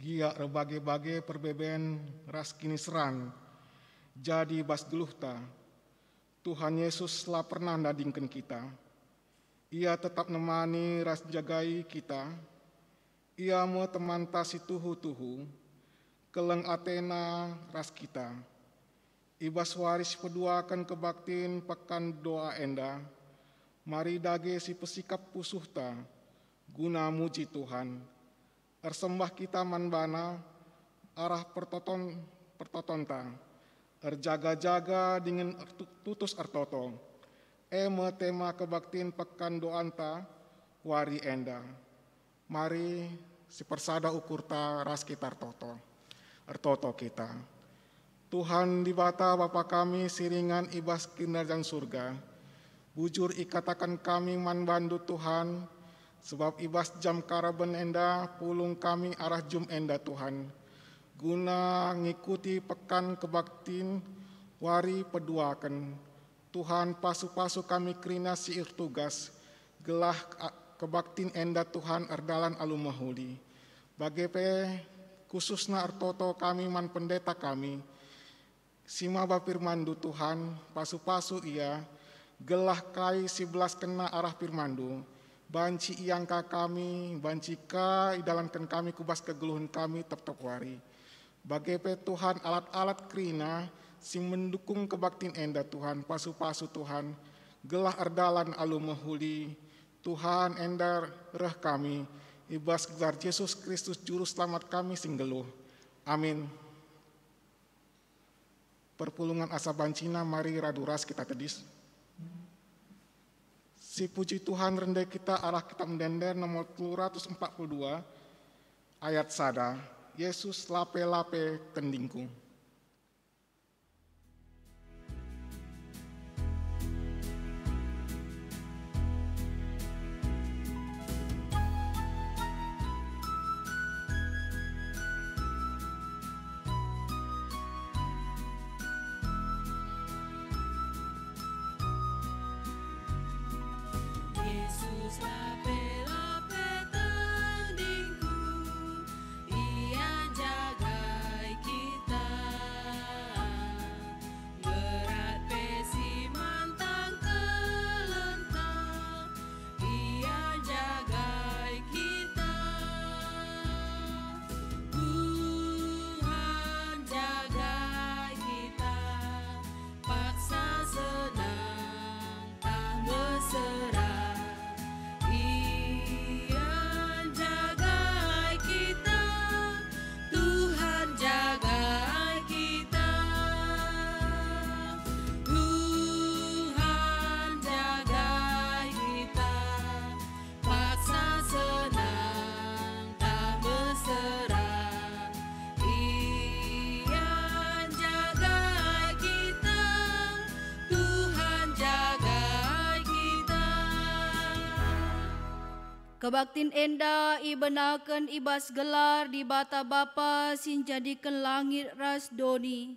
Gia rebage-bage perbeben ras kini seran, jadi bas geluhta. Tuhan Yesus telah pernah nadingkan kita. Ia tetap nemani ras jagai kita. Ia mau teman tasi tuhu-tuhu, keleng Athena ras kita. Ibas waris peduakan kebaktin pekan doa enda. Mari dage si pesikap pusuhta, guna muji Tuhan. Ersembah kita manbana, arah pertotonta. Erjaga-jaga dengan tutus ertoto. Eme tema kebaktin pekan doanta, wari enda. Mari si persada ukurta ras kita ertoto kita. Tuhan di bata Bapa kami siringan ibas kinarjan surga. Bujur ikatakan kami manbandu Tuhan, sebab ibas jam karaben enda pulung kami arah jum enda Tuhan. Guna ngikuti pekan kebaktin wari peduakan. Tuhan pasu-pasu kami kerina siir tugas, gelah kebaktin enda Tuhan erdalan alumahuli. Bagepe khususna ertoto kami man pendeta kami, sima bapirmandu Tuhan, pasu-pasu ia, gelah kai 11 kena arah firmandu, banci iangka kami, banci ka idalankan kami kubas kegeluhan kami tetap wari. Bagepe Tuhan alat-alat kerina, sing mendukung kebaktin enda Tuhan, pasu-pasu Tuhan, gelah erdalan alumahuli, Tuhan enda reh kami, ibas gelar Yesus Kristus juru selamat kami sing geluh. Amin. Perpulungan asa bancina mari raduras kita tedis. Si puji Tuhan rendai kita arah kita mendender nomor 242 ayat sada. Yesus lape-lape kendingku. Kebaktin enda ibenaken ibas gelar di bata Bapa sin jadikan langit ras doni.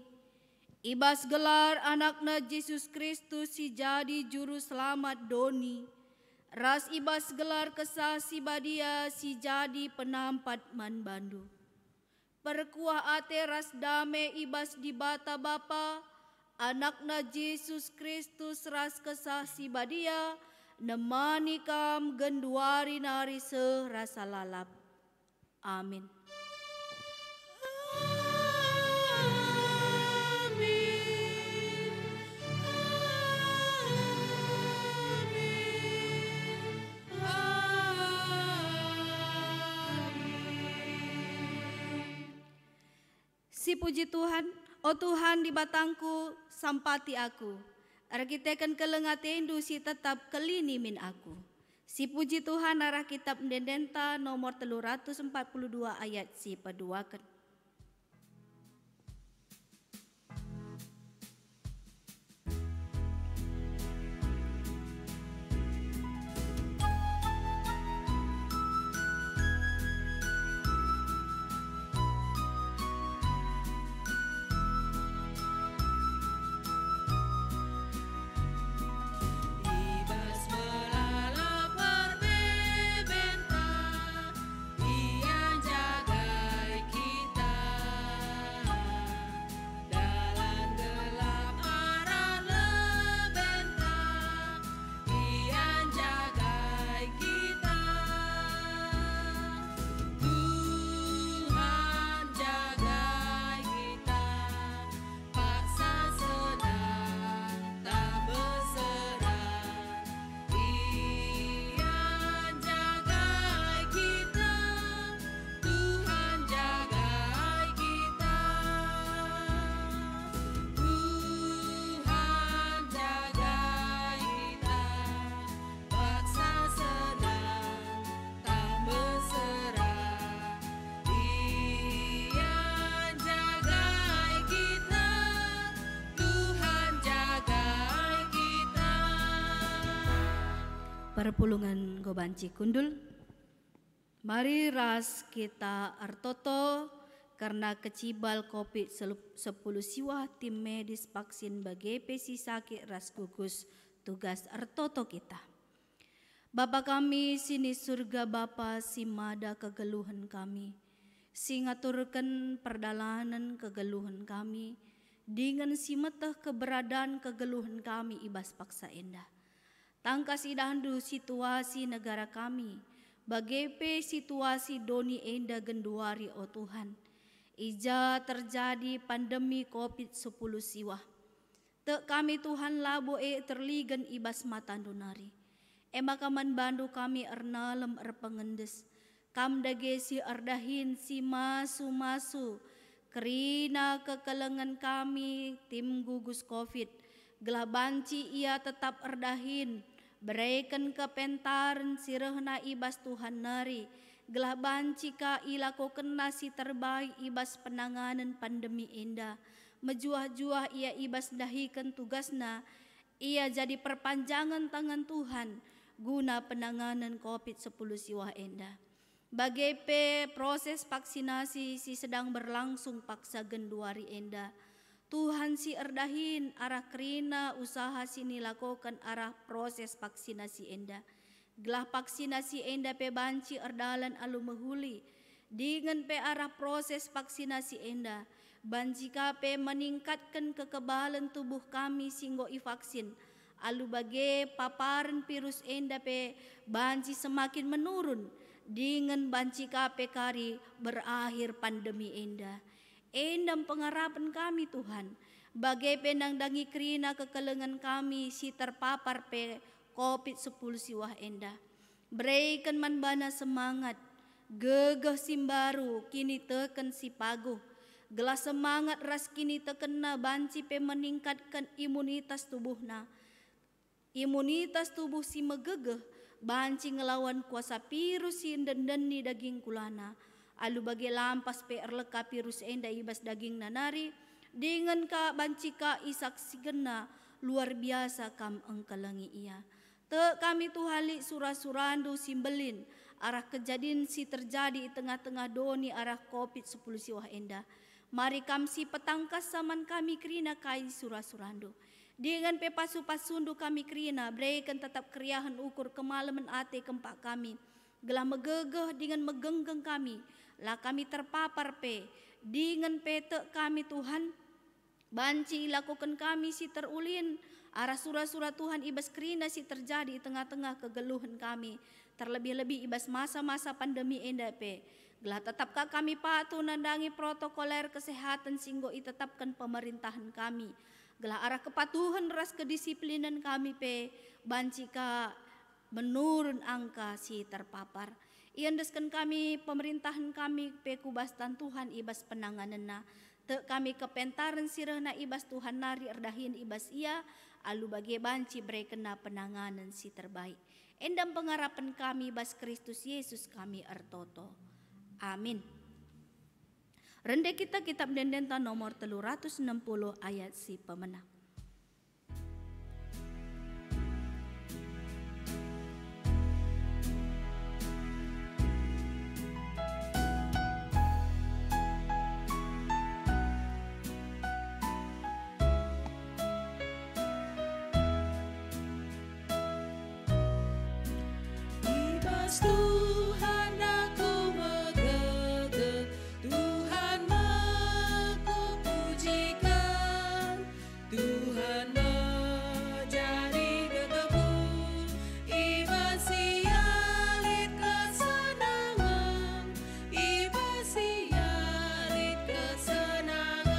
Ibas gelar anakna Yesus Kristus si jadi juru selamat doni. Ras ibas gelar kesah si badia si jadi penampat manbandu. Perkuah ate ras dame ibas di bata Bapa, anakna Yesus Kristus ras kesah si badia, nemani kam genduari nari serasa lalap. Amin. Si puji Tuhan, oh Tuhan di batangku, sampati aku. Arah kita kan kelengatendu si tetap kelini min aku. Si puji Tuhan arah kitab mendendenta nomor 342 ayat si paduakan. Ia jagai perpulungan gobanci kundul. Mari ras kita artoto karena kecibal COVID-10 siwah tim medis vaksin bagi pesi sakit ras gugus tugas artoto kita. Bapa kami sini surga Bapa simada kegeluhan kami. Singaturkan perdalanan kegeluhan kami. Dengan simeteh keberadaan kegeluhan kami ibas paksa endah. Tangkas idahandu situasi negara kami. Bagepe situasi doni enda genduari o Tuhan. Ija terjadi pandemi COVID-10 siwah. Tek kami Tuhan labo terligan ibas matandunari. Emakaman bandu kami ernalem erpengendes. Kam dagesi erdahin si masu-masu. Kerina kekelengan kami tim gugus COVID. Gelah banci ia tetap erdahin. Berikan kepentaran sirehna ibas Tuhan nari. Gelah banci ka ilako kena si terbaik ibas penanganan pandemi indah. Mejuah-juah ia ibas dahikan tugasna. Ia jadi perpanjangan tangan Tuhan. Guna penanganan COVID-10 siwah endah. Bagepe proses vaksinasi si sedang berlangsung paksa genduari endah. Tuhan si erdahin arah kerina usaha sini lakukan arah proses vaksinasi endah. Gelah vaksinasi endah pe banci erdalan alu mehuli. Dengan pe arah proses vaksinasi endah. Banci kape meningkatkan kekebalan tubuh kami singgo vaksin. Alu bage paparan virus enda pe banci semakin menurun dengan banci kape kari berakhir pandemi enda. Endam pengharapan kami Tuhan. Bage penang dangi kerina kekelengan kami si terpapar pe COVID-10 siwah enda. Berikan manbana semangat. Gegeh simbaru kini teken si paguh. Gelas semangat ras kini tekena banci pe meningkatkan imunitas tubuhna. Imunitas tubuh si megegeh, banci ngelawan kuasa virus si dendeni daging kulana. Alu bagi lampas pe erleka virus enda ibas daging nanari, dengan ka banci ka isak sigena luar biasa kam engkelengi ia. Te kami tuhali surah-surandu simbelin, arah kejadian si terjadi tengah-tengah doni arah COVID-10 siwah enda. Mari kam si petangkas saman kami kerina kai surah-surandu. Dengan pepasu-pasundu kami kerina, berikan tetap keriahan ukur kemalaman ate kempak kami. Gelah megegeh dengan megenggeng kami, lah kami terpapar pe. Dengan pete kami Tuhan, banci lakukan kami si terulin. Arah surah-surah Tuhan ibas kerina si terjadi tengah-tengah kegeluhan kami. Terlebih-lebih ibas masa-masa pandemi enda pe. Gelah tetapkah kami patuh nandangi protokoler kesehatan singgo itetapkan pemerintahan kami. Gelah arah kepatuhan ras kedisiplinan kami pe banci ka menurun angka si terpapar. Iandeskan kami pemerintahan kami pe kubastan Tuhan ibas penangananna. Te kami kepentaran sirehna ibas Tuhan nari erdahin ibas ia alu bagi banci berekena penanganan si terbaik. Endam pengharapan kami ibas Kristus Yesus kami ertoto. Amin. Rende kita kitab Dendenta nomor 360 ayat si pemenang. Ibas Tuhan aku megegeh, Tuhan aku pujikan, Tuhan menjadi gegehku, ibas ialit kesenangan, ibas ialit kesenangan.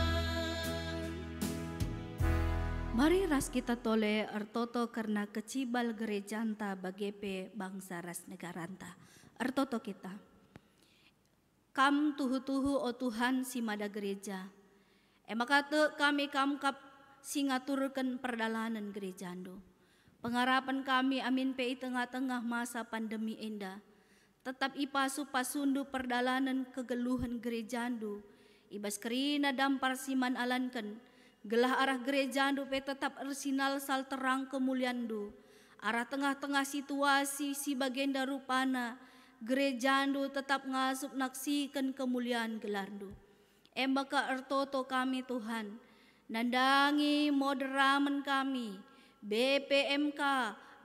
Mari ras kita tole ertoto karena kecibal gerejanta bagepe bangsa ras negaranta. Ertoto kita. Kam tuhu-tuhu o Tuhan si mada gereja. Emakate kami kamkap singaturkan perdalanan gerejando. Pengharapan kami amin pe tengah-tengah masa pandemi enda. Tetap ipasu pasundu perdalanan kegeluhan gerejando. Ibas kerina dampar siman alanken. Gelah arah gerejandu pe tetap ersinal sal terang kemuliandu. Arah tengah-tengah situasi si bagenda rupana, gerejandu tetap ngasup naksikan kemuliaan gelardu. Embaka ertoto kami Tuhan, nandangi moderamen kami, BPMK,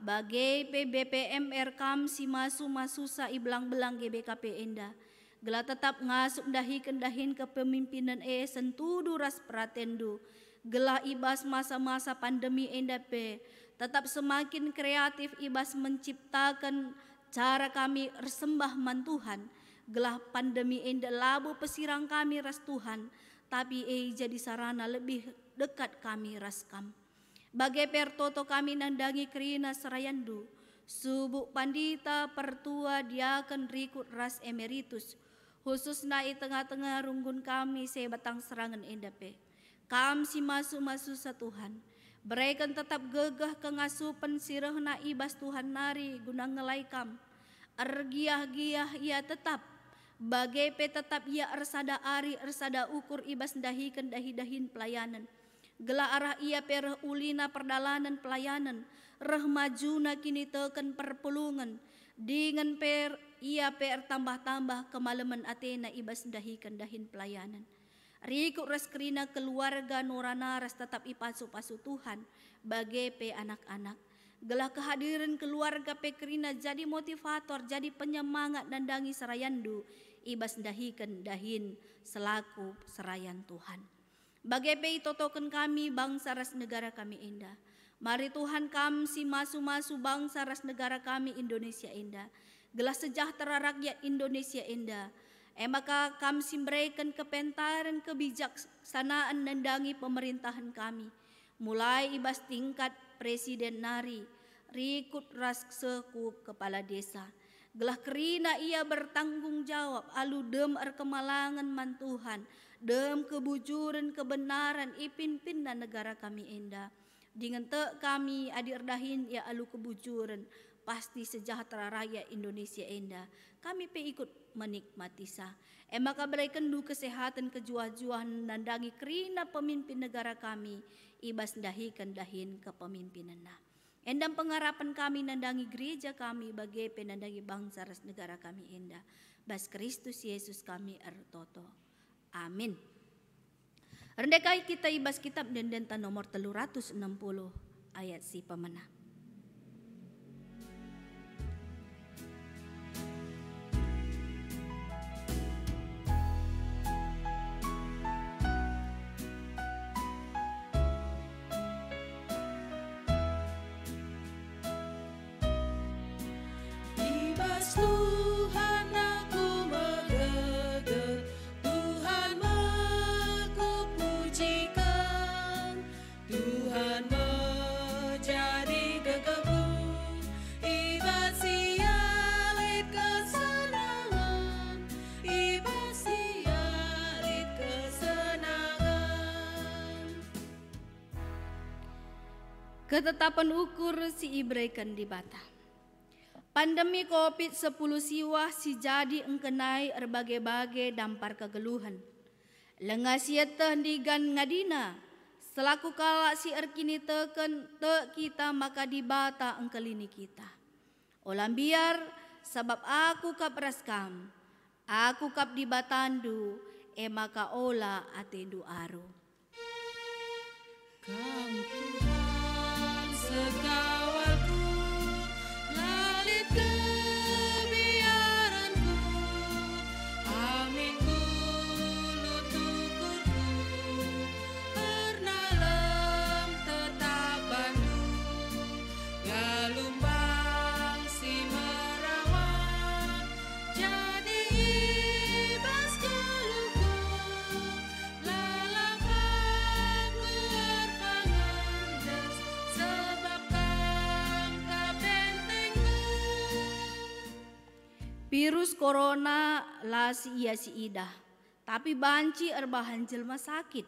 bagai PBPMR kam si masu sa iblang belang GBKP Enda. Gela tetap ngasup dahikan dahin kepemimpinan sentudu ras pratendu. Gela ibas masa-masa pandemi Enda pe, tetap semakin kreatif ibas menciptakan cara kami bersembah man Tuhan. Gelah pandemi Enda labu pesirang kami ras Tuhan, tapi jadi sarana lebih dekat kami ras kam. Bagai pertoto kami nandangi kerina serayandu, subuk pandita pertua diaken rikut ras emeritus, khusus nai tengah-tengah runggun kami sebatang serangan endape. Kam si masu sa Tuhan, berikan tetap gegah kengasupan sirahna ibas Tuhan nari guna ngelai kam. Ergiah-giah ia tetap, bagai pe tetap ia ersada ari ersada ukur ibas dahikan dahi-dahin pelayanan. Gela arah ia pereh ulina perdalanan pelayanan, reh majuna kini teken perpulungan, dengan per ia per tambah-tambah kemalaman Athena ibas dahikan dahin pelayanan. Rikut ras kerina keluarga Norana ras tetap ipasu-pasu Tuhan, bagai pe anak-anak. Gelah kehadiran keluarga pe kerina jadi motivator, jadi penyemangat nandangi serayandu, ibas dahikan dahin selaku serayan Tuhan. Bagai pe totoken kami bangsa ras negara kami Enda. Mari Tuhan kam si masu-masu bangsa ras negara kami Indonesia Enda. Gelah sejahtera rakyat Indonesia Enda. Maka kam simberikan kepentaran kebijaksanaan nandangi pemerintahan kami. Mulai ibas tingkat presiden nari, rikut ras seku kepala desa. Gelah kerina ia bertanggung jawab alu dem kemalangan man Tuhan, dem kebujuran kebenaran ipin-pin dan negara kami Enda. Dengan te kami adir dahin ya alu kebujuran, pasti sejahtera rakyat Indonesia Enda. Kami pe ikut menikmati sa. Maka berikan du kesehatan kejuah-juahan nandangi kerina pemimpin negara kami, ibas dahikan dahin kepemimpinan na. Endam pengharapan kami nandangi gereja kami bagai penandangi bangsa ras negara kami Enda. Bas Kristus Yesus kami ertoto. Amin. Rendekai kita ibas kitab Dendenta nomor 360 ayat si pemenang. Tuhan aku megegeh, Tuhan kupujikan, Tuhan menjadi gegehku, ibas sialit kesenangan, ibas sialit kesenangan. Ketetapan ukur si ibrekan di bata. Pandemi COVID-10 siwah si jadi engkenai erbagai-bagai dampar kegeluhan. Lengasieteh digan ngadina, selaku kala si erkini teken te kita maka dibata engkelini kita. Olam biar sebab aku kap raskam, aku kap dibatandu, maka ola atendu aru. Kam Tuhan sekawalku, lalit kebiaranku, aminku lutukurku, ernalem tetap bantu, galumbang si merawat, jadi ibas geluku, lalapang luar pangandes, sebab kam kabentengku. Virus corona lah si iya si idah, tapi banci erbahan jelma sakit.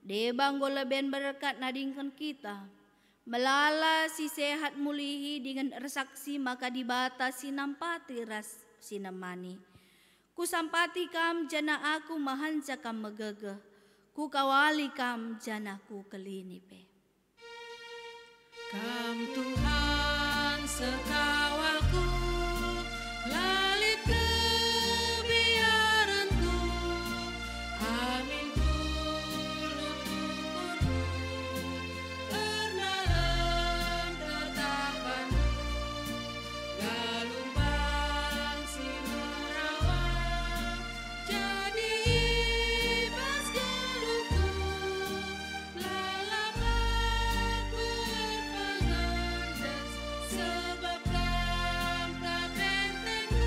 Debang goleben berkat nadingkan kita, melala si sehat mulihi dengan ersaksi maka dibatasi nampati ras sinemani. Ku sampati kam jana aku mahanca kam megegeh, ku kawali kam jana ku kelinipe. Kam Tuhan sekawalku, lalit kebiaranku, amin luturku, terdalam tatapanmu, galumbang si merawang, jadi ibas geluhku, lalapan berpengandas, sebab langkah bentengku.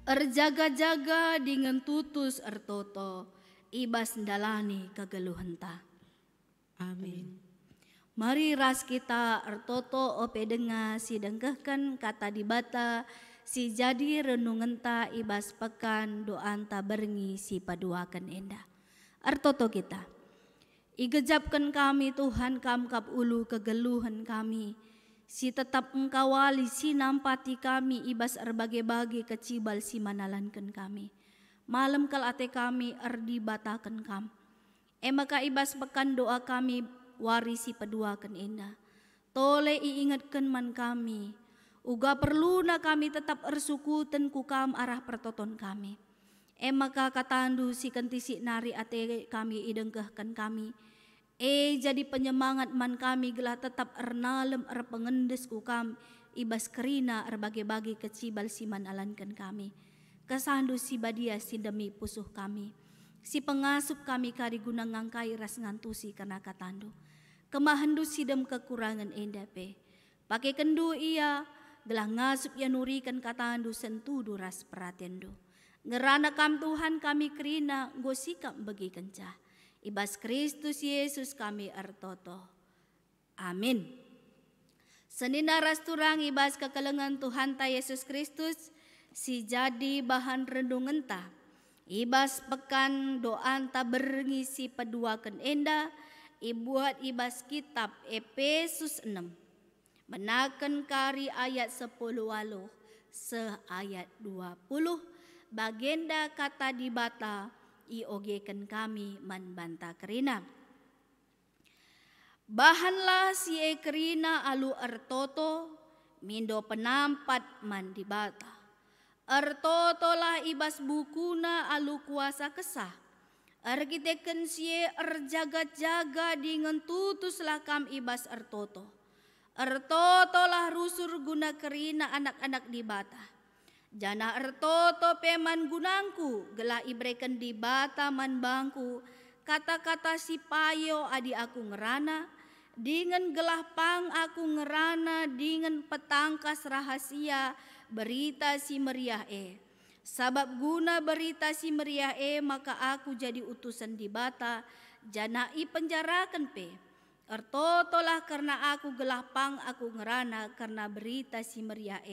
Erjaga-jaga dengan tutus ertoto, ibas ndalani kegeluhenta. Amin. Mari ras kita ertoto ope denga si dengkehkan kata dibata si jadi renungenta ibas pekan doanta berngi si paduakan endah. Ertoto kita. Igejapkan kami Tuhan kamkap ulu kegeluhan kami. Si tetap engkawali si nampati kami ibas erbage-bage kecibal si manalankan kami. Malam kal ate kami erdibatakan kam. Maka ibas pekan doa kami warisi peduakan endah. Tole iingatkan man kami. Uga perlu na kami tetap ersukuten ku kam arah pertoton kami. Maka katandu si kentisi nari ate kami idengkehkan kami. Jadi penyemangat man kami gelah tetap ernalem pengendes ku kam ibas kerina erbage-bage kecibal si manalankan kami. Kesandu si badia si demi pusuh kami. Si pengasup kami kari guna ngangkai ras ngantusi karena katandu. Kemahandu sidem kekurangan endape. Pakai kendu ia gelah ngasup ya nurikan katandu sentudu ras perhatiandu. Ngerana kam Tuhan kami kerina gosikap bagi kencah. Ibas Kristus Yesus kami ertoto. Amin. Senina ras turang ibas kekelengan Tuhan ta Yesus Kristus si jadi bahan renungan ta. Ibas pekan doan ta berngisi peduakan enda ibuat ibas kitab Efesus 6. Menaken kari ayat 10 waluh seayat 20 bagenda kata dibata iogekan kami manbanta kerina. Bahanlah si kerina alu ertoto mindo penampat mandibata. Ertoto lah ibas bukuna alu kuasa kesah. Ergiteken sie erjaga-jaga dengan tutus lakam ibas ertoto. Ertoto lah rusur guna kerina anak-anak dibata. Jana ertoto peman gunangku gelah ibreken di bata man bangku kata-kata si payo adi aku ngerana dengan gelah pang aku ngerana dengan petangkas rahasia berita si meriah sabab guna berita si meriah maka aku jadi utusan di bata jana i penjarakan pe ertoto lah karena aku gelah pang aku ngerana karena berita si meriah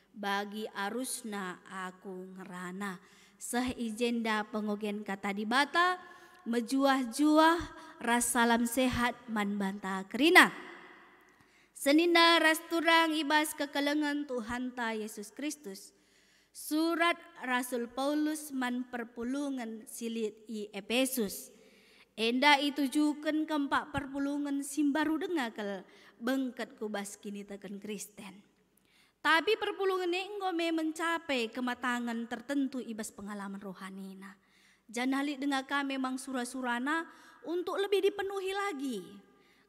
bagi arusna aku ngerana seh ijenda pengogen kata dibata mejuah-juah ras salam sehat man banta kerina. Senina ras turang ibas kekelengan Tuhan ta Yesus Kristus. Surat Rasul Paulus man perpulungan silit i Efesus. Enda itujukan keempat perpulungan simbaru dengakel bengket kubas kini tekan Kristen. Tapi perpulungan ini mencapai kematangan tertentu ibas pengalaman rohanina. Janali dengan kami memang surah-surana untuk lebih dipenuhi lagi.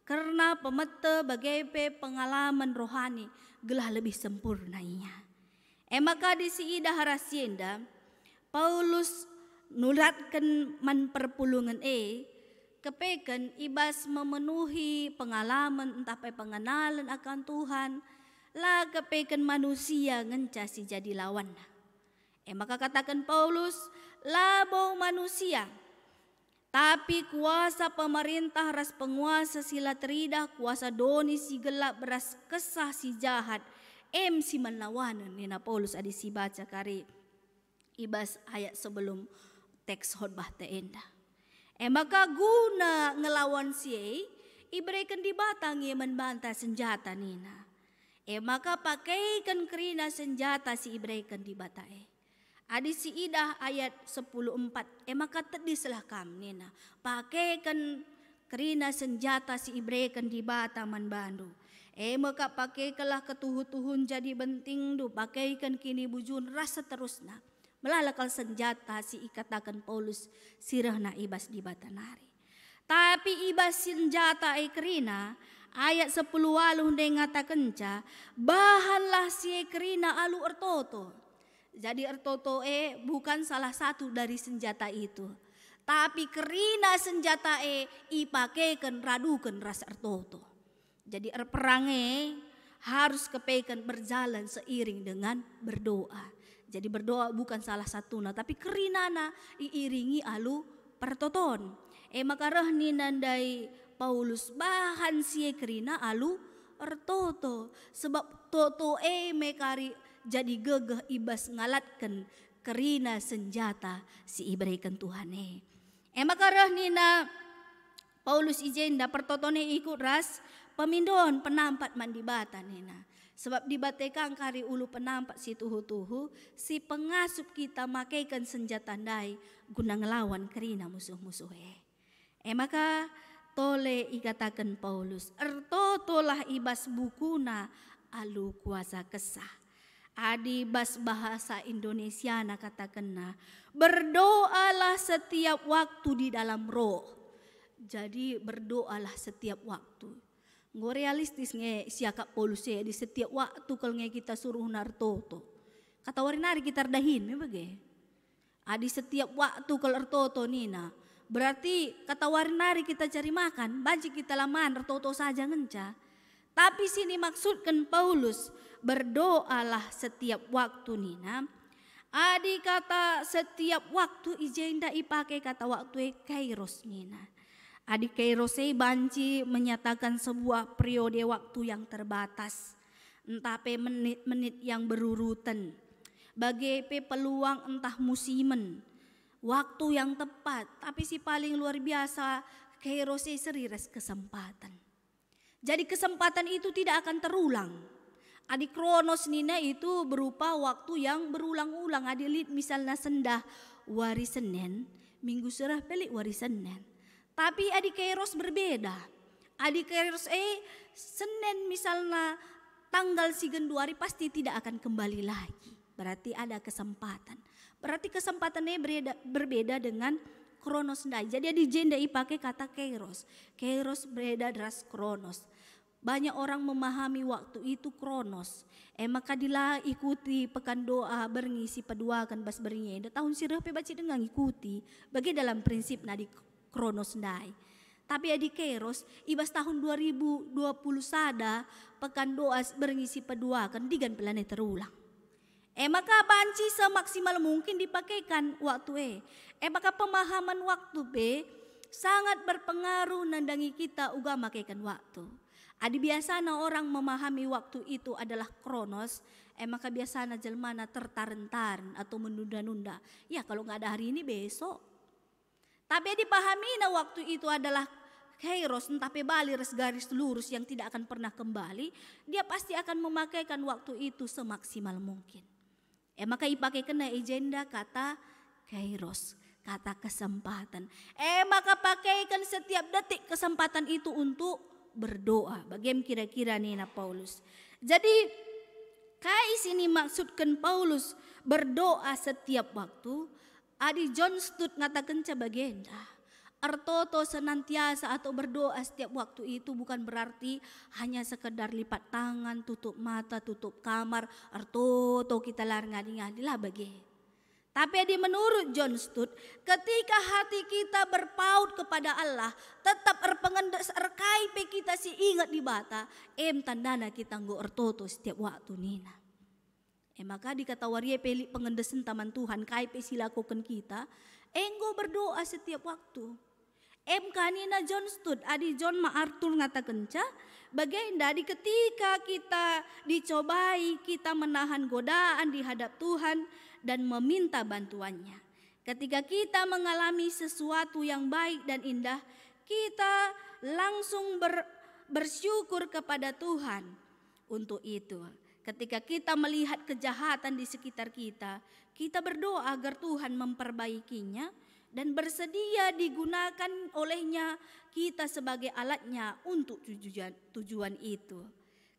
Karena pemete bagai pengalaman rohani gelah lebih sempurnanya. Maka di si ida harasienda Paulus nuratkan man perpulungan kepekan ibas memenuhi pengalaman entah pengenalan akan Tuhan. Lah kepekan manusia ngencasi jadi lawan. Maka katakan Paulus, labau manusia. Tapi kuasa pemerintah ras penguasa sila teridah, kuasa doni si gelap beras kesah si jahat. Si melawanan nina Paulus adi si baca kari ibas ayat sebelum teks khotbah teenda. Maka guna ngelawan si ibrekan dibatangi membantah senjata nina. Maka pakaikan kerina senjata si ibrekan di batae. Adi si idah ayat 10:4. Maka tedislah kam nina. Pakaikan kerina senjata si ibrekan di bata man bandu. Maka pakaikanlah ketuhu-tuhun jadi benting du pakaikan kini bujun rasa terusna. Melalakal senjata si ikatakan Paulus sirahna ibas di batanari. Tapi ibas senjata kerina ayat 10 waluh ngatakan ca bahanlah si kerina alu ertoto. Jadi ertoto bukan salah satu dari senjata itu. Tapi kerina senjata ipakaikan radukan rasa ertoto. Jadi perangnya harus kepaikan berjalan seiring dengan berdoa. Jadi berdoa bukan salah satu tapi kerinana iiringi alu pertoton. Maka rehni nandai Paulus bahan sie kerina alu ertoto. Sebab toto mekari jadi gegeh ibas ngalatkan kerina senjata si iberikan Tuhan maka rehni na Paulus ijenda pertotone ikut ras pemindon penampat mandibatan nina. Sebab dibatekan kari ulu penampak si tuhu-tuhu si pengasup kita makaikan senjata dai guna ngelawan kerina musuh-musuh maka tole ikatakan Paulus ertotolah ibas bukuna alu kuasa kesah. Adi bas bahasa Indonesiana katakanna berdoalah setiap waktu di dalam roh. Jadi berdoalah setiap waktu. Nggak realistis siakap Paulus di setiap waktu kalau kita suruh nartoto. Kata warinari kita dahin bagai. Adi setiap waktu kalau ertoto nina. Berarti kata warinari kita cari makan, banci kita laman ertoto saja ngenca. Tapi sini maksudkan Paulus berdoalah setiap waktu nina. Adi kata setiap waktu ijenda ipakai kata waktu kairos nina. Adi kairos banci menyatakan sebuah periode waktu yang terbatas. Entah menit-menit yang berurutan. Bagai peluang entah musimen. Waktu yang tepat. Tapi si paling luar biasa kairos serius kesempatan. Jadi kesempatan itu tidak akan terulang. Adi kronos nina itu berupa waktu yang berulang-ulang. Adi lihat misalnya sendah wari Senin, minggu serah pelik wari Senin. Tapi adi kairos berbeda. Adi kairos Senin misalnya tanggal sigen 2 hari pasti tidak akan kembali lagi. Berarti ada kesempatan. Berarti kesempatannya berbeda dengan kronos ndai. Jadi adi jenda pakai kata kairos. Kairos berbeda deras kronos. Banyak orang memahami waktu itu kronos. Maka dila ikuti pekan doa berngisi peduakan bas beringe. Tahun sirah baca dengan ikuti. Bagi dalam prinsip nadi kronos ndai. Tapi adi kairos ibas tahun 2020 sada pekan doa berngisi peduakan digan pelane terulang. Maka banci semaksimal mungkin dipakaikan waktu maka pemahaman waktu sangat berpengaruh nandangi kita uga makaikan waktu. Adi biasana orang memahami waktu itu adalah kronos, maka biasana jelmana tertaran-taran atau menunda-nunda. Ya kalau nggak ada hari ini besok. Tapi dipahami waktu itu adalah kairos, entah bali garis lurus yang tidak akan pernah kembali, dia pasti akan memakaikan waktu itu semaksimal mungkin. Maka ipakai kena agenda kata kairos, kata kesempatan. Maka pakaikan setiap detik kesempatan itu untuk berdoa. Bagaimana kira-kira nih Paulus. Jadi kai sini maksudkan Paulus berdoa setiap waktu. Adi John Stott ngatakan bagenda. Ertoto senantiasa atau berdoa setiap waktu itu bukan berarti hanya sekedar lipat tangan, tutup mata, tutup kamar, ertoto kita lar ngadi-ngadi lah bagi. Tapi menurut John Stott, ketika hati kita berpaut kepada Allah, tetap erpengendes erkai kita si ingat di bata, tandana kita nggo ertoto setiap waktu nina. Maka dikata waria pelik pengendesen taman Tuhan, kai silakukan kita, enggo berdoa setiap waktu. Kanina John Stott, adi John MacArthur ngatakan bagaimana di ketika kita dicobai, kita menahan godaan di hadap Tuhan dan meminta bantuannya. Ketika kita mengalami sesuatu yang baik dan indah, kita langsung bersyukur kepada Tuhan untuk itu. Ketika kita melihat kejahatan di sekitar kita, kita berdoa agar Tuhan memperbaikinya dan bersedia digunakan olehnya kita sebagai alatnya untuk tujuan itu.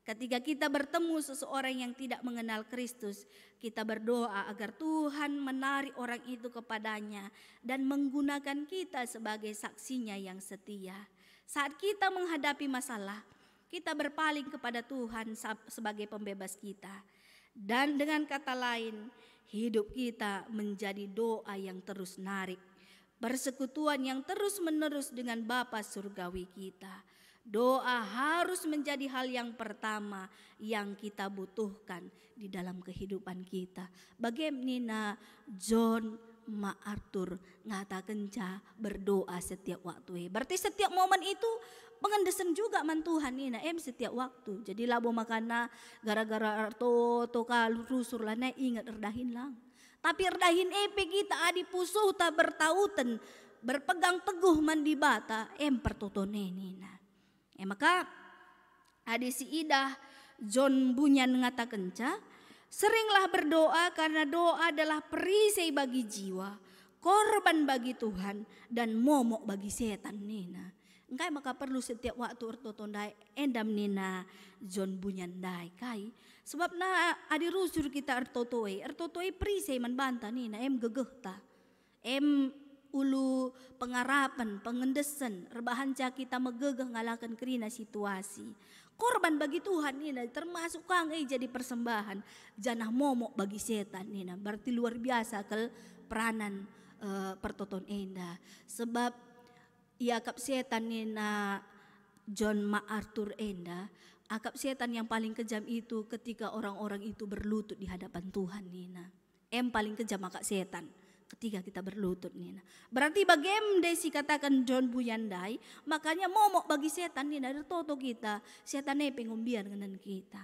Ketika kita bertemu seseorang yang tidak mengenal Kristus, kita berdoa agar Tuhan menarik orang itu kepadanya dan menggunakan kita sebagai saksinya yang setia. Saat kita menghadapi masalah, kita berpaling kepada Tuhan sebagai pembebas kita. Dan dengan kata lain, hidup kita menjadi doa yang terus narik, persekutuan yang terus-menerus dengan Bapa surgawi kita. Doa harus menjadi hal yang pertama yang kita butuhkan di dalam kehidupan kita. Bagaimana John MacArthur ngatakan berdoa setiap waktu. Berarti setiap momen itu pengendesan juga man Tuhan Nina setiap waktu. Jadi labo makana gara-gara to kalau rusur lah ingat erdahin lang. Tapi erdahin kita adi pusuh ta bertautan berpegang teguh mandi bata pertotone Nina. Maka adi si Idah John Bunyan mengatakan seringlah berdoa karena doa adalah perisai bagi jiwa, korban bagi Tuhan dan momok bagi setan Nina. Engkai maka perlu setiap waktu ertotondai endam Nina John Bunyan dai kai. Sebab na adi rusur kita ertotoi perisai man banta Nina gegeh ta. Ulu pengarapan, pengendesan, rebahan kita megegeh ngalakan kerina situasi. Korban bagi Tuhan Nina termasuk kang jadi persembahan. Janah momok bagi setan Nina. Berarti luar biasa ke peranan pertoton enda. Sebab akap setan Nina John MacArthur enda. Akap setan yang paling kejam itu ketika orang-orang itu berlutut di hadapan Tuhan Nina. Paling kejam akap setan. Ketika kita berlutut Nina. Berarti bagaimana si katakan John Buyandai, makanya momok bagi setan Nina ertoto kita, setan pengumbian dengan kita.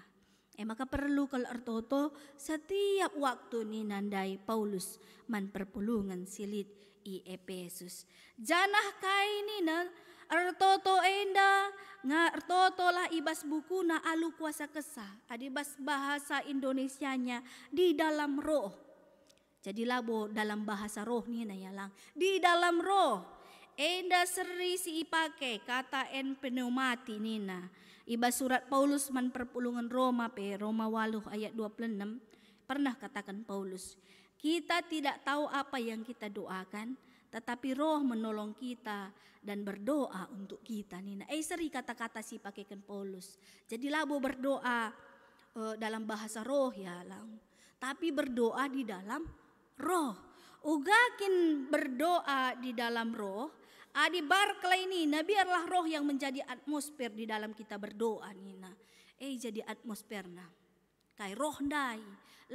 Maka perlu kalau ertoto setiap waktu Nina ndai Paulus man perpulungan silit i Efesus. Janah kai Nina ertoto enda nga ertoto lah ibas buku na alu kuasa kesah. Adibas bahasa Indonesianya di dalam roh. Jadi labo dalam bahasa roh ni na yalang. Di dalam roh. Enda seri si ipake kata pneumati nina. Iba surat Paulus man perpulungan Roma Roma 8 ayat 26. Pernah katakan Paulus. Kita tidak tahu apa yang kita doakan. Tetapi roh menolong kita dan berdoa untuk kita nina. Seri kata-kata si pakaikan Paulus. Jadi labo berdoa dalam bahasa roh ya lang. Tapi berdoa di dalam roh. Ugakin berdoa di dalam roh. Adi Barclay Nina biarlah roh yang menjadi atmosfer di dalam kita berdoa Nina. Jadi atmosferna. Kai roh ndai.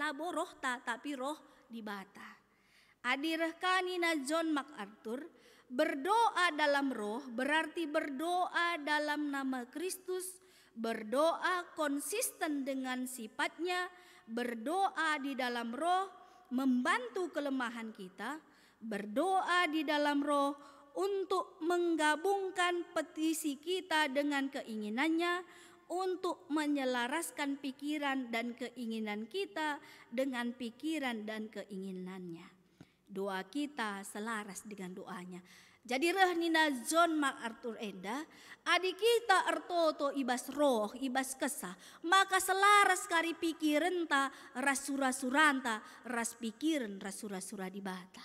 Labo roh tapi roh di bata. Adi Nina John MacArthur berdoa dalam roh berarti berdoa dalam nama Kristus. Berdoa konsisten dengan sifatnya. Berdoa di dalam roh membantu kelemahan kita, berdoa di dalam roh untuk menggabungkan petisi kita dengan keinginannya, untuk menyelaraskan pikiran dan keinginan kita dengan pikiran dan keinginannya. Doa kita selaras dengan doanya. Jadi Nina John MacArthur enda, adik kita ertoto ibas roh, ibas kesah, maka selaras kari pikiran ta, rasura-suranta, ras pikiran rasura-sura di bata.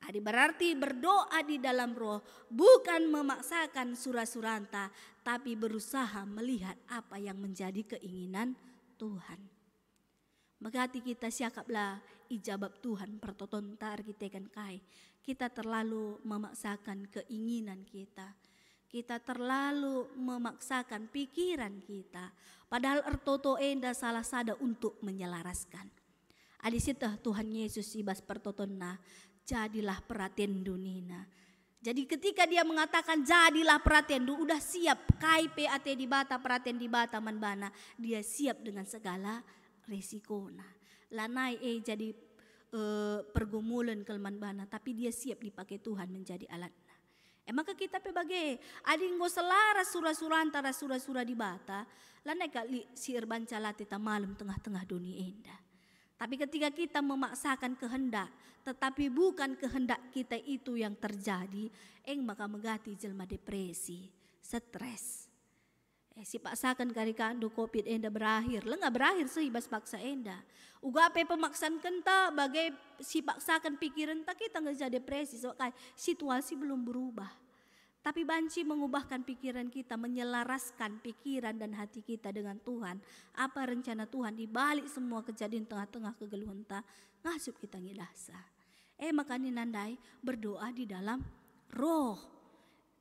Adi berarti berdoa di dalam roh, bukan memaksakan sura-suranta, tapi berusaha melihat apa yang menjadi keinginan Tuhan. Megati kita siakaplah ijabab Tuhan pertotontar kita kan kai. Kita terlalu memaksakan keinginan kita. Kita terlalu memaksakan pikiran kita. Padahal ertoto enda salah sada untuk menyelaraskan. Alisitah Tuhan Yesus ibas pertotonna. Jadilah peratendu Nina. Jadi ketika dia mengatakan jadilah peratendu. Udah siap kai PAT di bata peraten di bata manbana. Dia siap dengan segala resikona. Lanai jadi pergumulan kelman bana, tapi dia siap dipakai Tuhan menjadi alatnya. Maka kita pebagai adinggo selaras surah-surah antara surah-surah di bata, lanai kali sir bancalati ta malam tengah-tengah dunia indah. Tapi ketika kita memaksakan kehendak, tetapi bukan kehendak kita itu yang terjadi, maka megati jelma depresi, stres. Si paksakan kari kandu COVID enda berakhir. Nggak berakhir sih ibas paksa enda. Uga apa pemaksan kenta bagai si paksakan pikiran tak kita nggak jadi depresi. So, kayak situasi belum berubah. Tapi banci mengubahkan pikiran kita, menyelaraskan pikiran dan hati kita dengan Tuhan. Apa rencana Tuhan di balik semua kejadian tengah-tengah kegeluhan ta, ngasup kita ngidasa. Makanya nandai berdoa di dalam roh.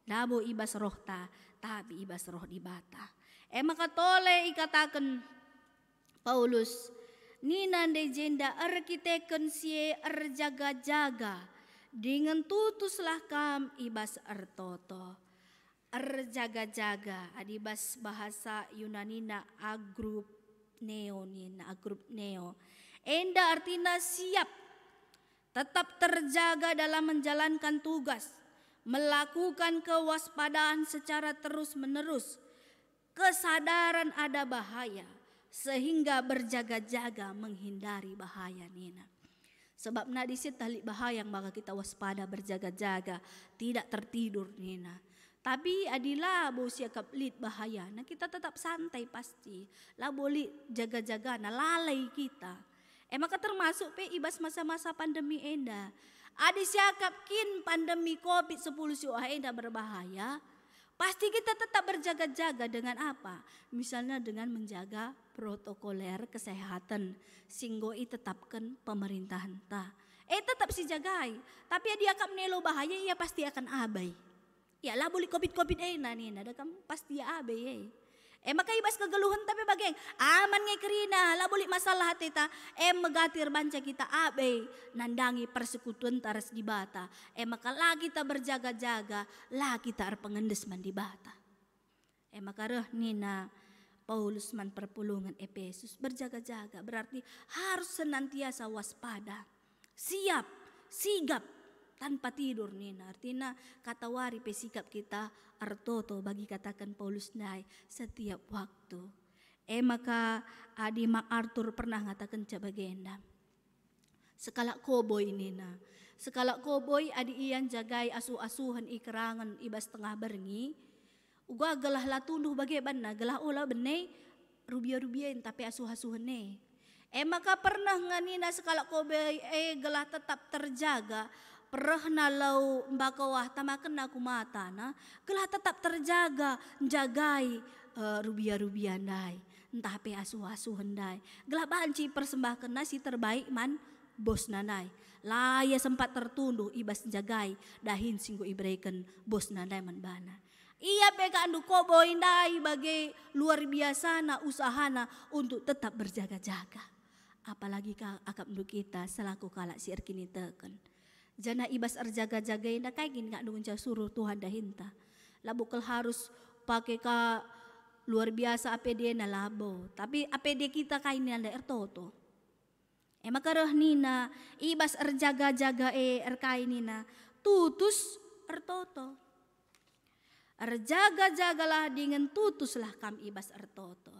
Labo ibas roh ta, tapi ibas roh di bata. Maka tole ikatakan Paulus, ni nandai jenda arkiteken sie jaga-jaga. Dengan tutuslah kam ibas ertoto. Jaga-jaga adibas bahasa Yunanina agrup neo nina agrup neo. Enda artinya siap. Tetap terjaga dalam menjalankan tugas. Melakukan kewaspadaan secara terus-menerus. Kesadaran ada bahaya. Sehingga berjaga-jaga menghindari bahaya nina. Sebab nadisit tali bahaya yang maka kita waspada berjaga-jaga. Tidak tertidur nina. Tapi adilah bosia kaplit bahaya. Nah kita tetap santai pasti. Lah boleh jaga-jaga nah lalai kita. Maka termasuk ibas masa-masa pandemi enda. Adi siakap kin pandemi COVID-19 siuah enda berbahaya. Pasti kita tetap berjaga-jaga dengan apa? Misalnya dengan menjaga protokoler kesehatan. Singgoi tetapkan pemerintahan ta. Tetap si jagai. Tapi dia akan menelo bahaya, ia pasti akan abai. Ya lah boleh COVID ena nih, ada kan pasti abai. Maka ibas kegeluhan tapi bagian aman ngai kerina lah boleh masalah hati ta. Megatir banca kita abai nandangi persekutuan taras di bata. Maka lah kita berjaga-jaga lah kita pengendes man di bata. Maka reh nina Paulus man perpulungan Efesus berjaga-jaga berarti harus senantiasa waspada, siap, sigap tanpa tidur nina. Artinya kata wari pesikap kita artoto bagi katakan Paulus nai setiap waktu. Maka adi MacArthur pernah ngatakan cabagenda. Sekala koboy nina. Sekala koboy adi iyan jagai asuh-asuhan ikerangan ibas tengah berengi. Uga gelah lah tunduh bagaimana gelah olah benai rubia-rubiain tapi asuh-asuhan ne. Maka pernah nganina sekala koboy gelah tetap terjaga. Pernah lau mbakawah tamakan aku mata na gelah tetap terjaga jagai rubia-rubia ndai entah pe asuh-asuhan ndai gelah banci persembahkan nasi terbaik man bos nanai laya sempat tertunduh ibas jagai dahin singgo ibrekan bos nanai man bana. Iya peka andu koboy ndai bagai luar biasa na usahana untuk tetap berjaga-jaga. Apalagi akap ndu kita selaku kalak si erkini teken. Jana ibas erjaga-jagain dah kayak gini nggak nunggu suruh Tuhan dah hinta. Labu kel harus pakai ka luar biasa APD na labo. Tapi APD kita kain nanda ertoto. Maka roh nina ibas erjaga-jaga erkain nina tutus ertoto. Erjaga-jagalah dengan tutuslah kam ibas ertoto.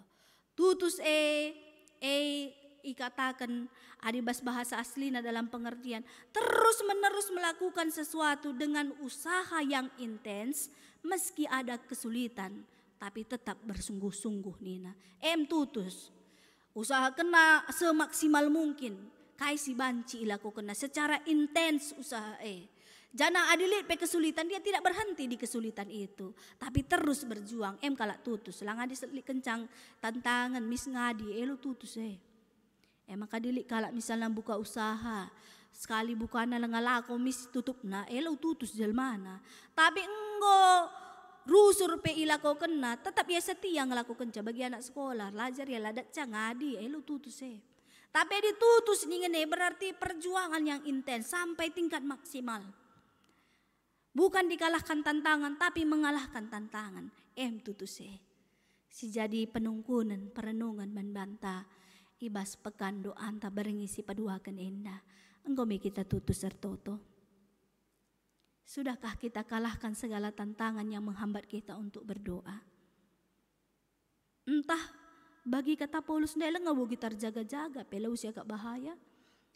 Tutus ikatakan adibas bahasa aslina dalam pengertian terus menerus melakukan sesuatu dengan usaha yang intens meski ada kesulitan tapi tetap bersungguh-sungguh nina. Tutus usaha kena semaksimal mungkin kai si banci ilaku kena secara intens usaha Jana adilit pe kesulitan dia tidak berhenti di kesulitan itu tapi terus berjuang kalak tutus lang adi selik kencang tantangan mis ngadi elu tutus maka dilik kalak misalnya buka usaha sekali bukana lengalako mis tutup na elu tutus jelmana tapi enggo rusur pe ilako kena tetap ya setia ngelakukan bagi anak sekolah lajar ya ladat ngadi elu tutus tapi ditutus ngene berarti perjuangan yang intens sampai tingkat maksimal. Bukan dikalahkan tantangan tapi mengalahkan tantangan. Tutuse. Si jadi penungkunan, perenungan membanta. Ibas pekan doa anta berengisi paduakan endah. Engkau kita tutus sertoto. Sudahkah kita kalahkan segala tantangan yang menghambat kita untuk berdoa? Entah bagi kata Paulus nela ngawu kita jaga-jaga pelau usia kak bahaya.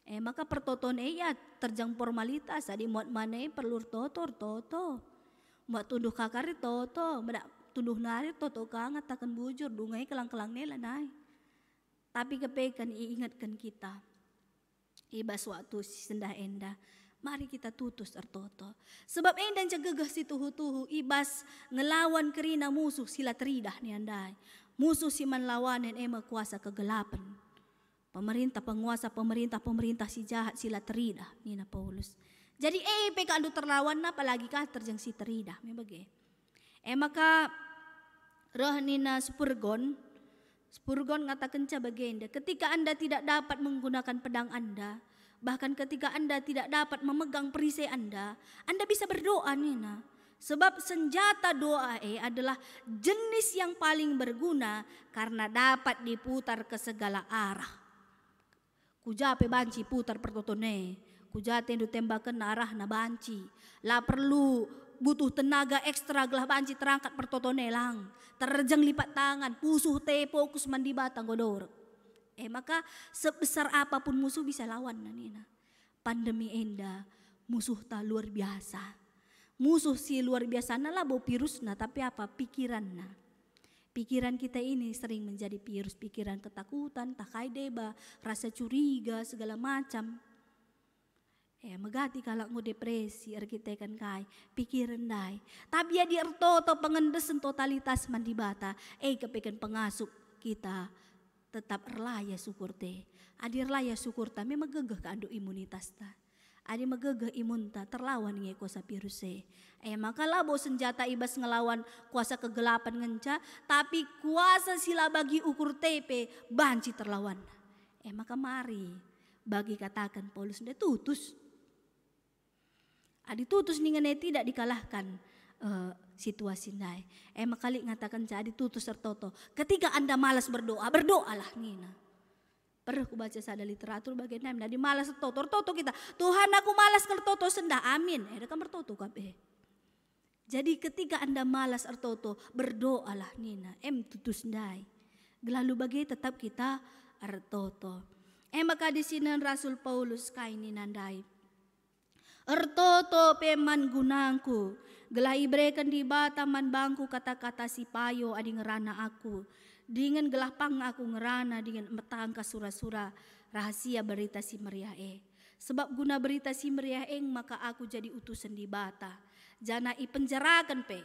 Maka pertoton ya terjang formalitas adi muat mana perlu toto muat tunduh kakari toto tuduh nari toto kangat takkan bujur dungai kelang-kelang nela nai. Tapi kepekan ingatkan kita. Ibas waktu sendah enda. Mari kita tutus ertoto. Sebab enda jagegah si tuhu-tuhu ibas ngelawan kerina musuh sila teridah ni andai. Musuh si manlawanan ema kuasa kegelapan. Pemerintah si jahat sila teridah Nina Paulus. Jadi peka andu terlawan na apalagi ka terjang si teridah. Mebage. Maka roh Nina Spurgon ngatakan ca bagenda. Ketika Anda tidak dapat menggunakan pedang Anda, bahkan ketika Anda tidak dapat memegang perisai Anda bisa berdoa Nina. Sebab senjata doa adalah jenis yang paling berguna karena dapat diputar ke segala arah. Kujape banci putar pertotone, kujate ndu tembakan arah na banci. Lah perlu butuh tenaga ekstra gelah banci terangkat pertotone lang. Terjang lipat tangan, pusuh te fokus mandi batang godor. Maka sebesar apapun musuh bisa lawan na Nina. Pandemi enda musuh ta luar biasa. Musuh si luar biasa na lah bau virus na tapi apa pikiran na. Pikiran kita ini sering menjadi virus, pikiran ketakutan, takai deba, rasa curiga, segala macam. Megati kalau ngu depresi, kita kan kai, pikiran dai. Tapi ya di ertoto pengendesan totalitas mandi bata, kepekan pengasup kita tetap erlaya syukur te. Adi erlaya syukur ta, memang gegeh ka andu imunitas ta. Adi megegeh imun ta terlawan nge kuasa virus maka labo senjata ibas ngelawan kuasa kegelapan ngenca, tapi kuasa sila bagi ukur tepe banci terlawan. Maka mari bagi katakan Paulus nda tutus. Adi tutus ningane tidak dikalahkan situasi ndai. Maka kali ngatakan ca adi tutus sertoto. Ketika Anda malas berdoa, berdoalah Nina. Pernah aku baca sada literatur bagian naim, di malas toto kita. Tuhan aku malas kalau toto sendah, amin. Ada kan bertoto kape. Jadi ketika Anda malas ertoto, berdoalah Nina. Tutus ndai. Lalu bagi tetap kita ertoto. Maka di sini Rasul Paulus kaini nandai. Ertoto peman gunangku. Gelai brekan di bataman bangku kata-kata si payo adi ngerana aku. Dengan gelah pang aku ngerana dengan metangka sura-sura rahasia berita si meriah Sebab guna berita si meriah maka aku jadi utusan di bata. Jana i penjarakan pe.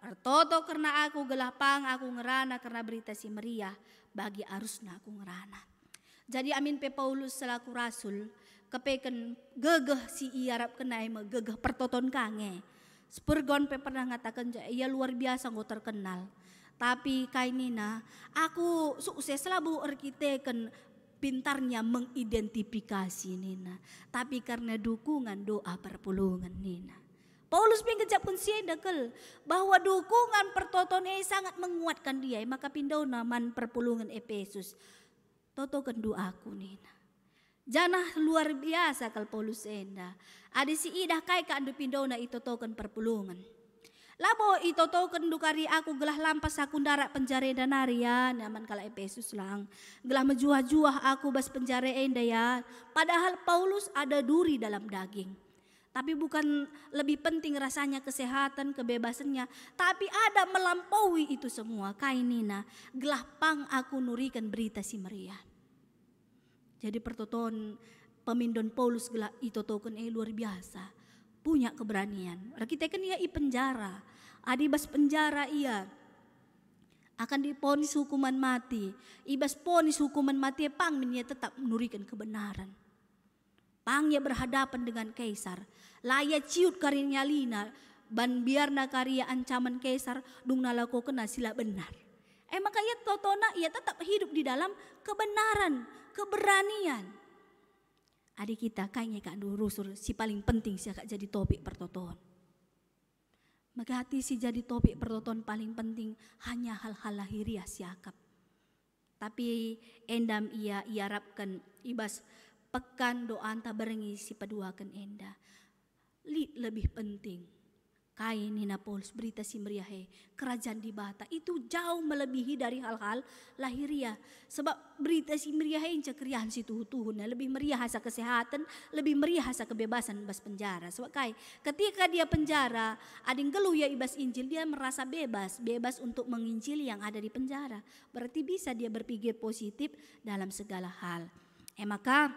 Ertoto karena aku gelah pang aku ngerana karena berita si meriah bagi arusna aku ngerana. Jadi amin pe Paulus selaku rasul kepeken gegeh si iarap kenai gegeh pertoton kange. Spurgon pe pernah ngatakan ia luar biasa nggak terkenal. Tapi kainina aku sukses lah bu arkiteken pintarnya mengidentifikasi Nina. Tapi karena dukungan doa perpulungan Nina. Paulus pengejapkan siedakel bahwa dukungan pertoton sangat menguatkan dia. Maka pindah naman perpulungan Efesus. Totokan doaku Nina. Janah luar biasa kal Paulus enda. Adi si idah kai ka andu pindona itotokan perpulungan. Labo itotokan dukari aku gelah lampas aku darat penjara danari ya. Naman kala Efesus lang. Gelah menjuah-juah aku bas penjara enda ya. Padahal Paulus ada duri dalam daging. Tapi bukan lebih penting rasanya kesehatan, kebebasannya. Tapi ada melampaui itu semua. Kainina gelah pang aku nurikan berita si Maria. Jadi pertoton pemindon Paulus gelah itotokan luar biasa. Punya keberanian. Kita kan ia i penjara. Adibas penjara ia akan diponis hukuman mati. Ibas ponis hukuman mati pang ia tetap menurikan kebenaran. Pang ia berhadapan dengan kaisar. Laya ciut karinya lina. Ban biarna karya ancaman kaisar dung nalako kena sila benar. Maka ia totona ia tetap hidup di dalam kebenaran, keberanian. Adik kita kayaknya kak rusur si paling penting sih kak jadi topik pertoton. Megati si jadi topik pertoton paling penting hanya hal-hal lahiriah siakap. Tapi endam ia iarapkan ibas pekan doa anta berengi si peduakan enda. Lebih penting Kain Nina Paulus berita si meriah kerajaan di bata itu jauh melebihi dari hal-hal lahiria. Sebab berita si meriah cakrian si tuhu-tuhun lebih meriah asa kesehatan, lebih meriah asa kebebasan bas penjara. Sebab ketika dia penjara, ading geluh ya ibas Injil, dia merasa bebas untuk menginjili yang ada di penjara. Berarti bisa dia berpikir positif dalam segala hal. Maka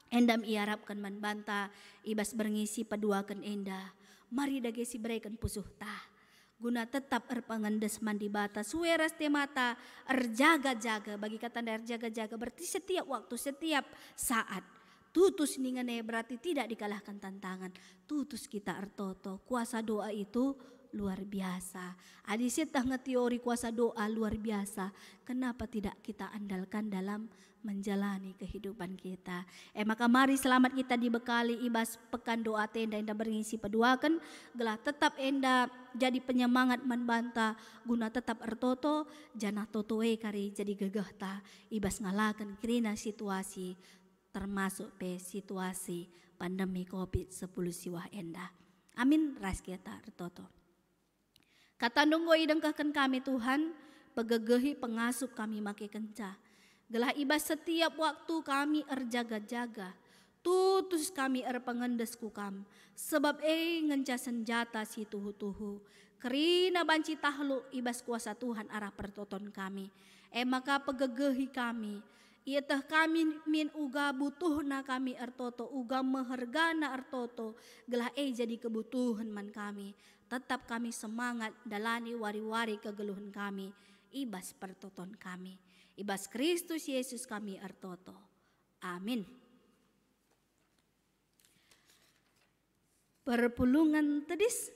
endam iarapkan membanta ibas berngisi paduakan endah. Mari dagesi berikan pusuh tah. Guna tetap erpangendes mandi bata sueras temata erjaga-jaga. Bagi kata erjaga-jaga berarti setiap waktu, setiap saat. Tutus ningane berarti tidak dikalahkan tantangan. Tutus kita ertoto. Kuasa doa itu luar biasa. Adisit tah teori kuasa doa luar biasa. Kenapa tidak kita andalkan dalam menjalani kehidupan kita. Maka mari selamat kita dibekali ibas pekan doa tenda enda berngisi paduakan. Gelah tetap enda jadi penyemangat membanta guna tetap ertoto. Janah totoe kari jadi gegah ta ibas ngalakan kirina situasi termasuk situasi pandemi COVID-19 siwah enda. Amin ras kita ertoto. Kata nunggu idengkahkan kami Tuhan, pegegehi pengasup kami make kenca. Gelah ibas setiap waktu kami erjaga-jaga, tutus kami erpengendes kukam. Sebab ngenca senjata si tuhu-tuhu, kerina banci tahlu ibas kuasa Tuhan arah pertoton kami. Maka pegegehi kami, ietah kami min uga butuhna kami ertoto, uga mehergana ertoto, gelah jadi kebutuhan man kami. Tetap kami semangat dalani wari-wari kegeluhan kami, ibas pertoton kami. Ibas Kristus Yesus kami ertoto. Amin. Perpulungan tedis.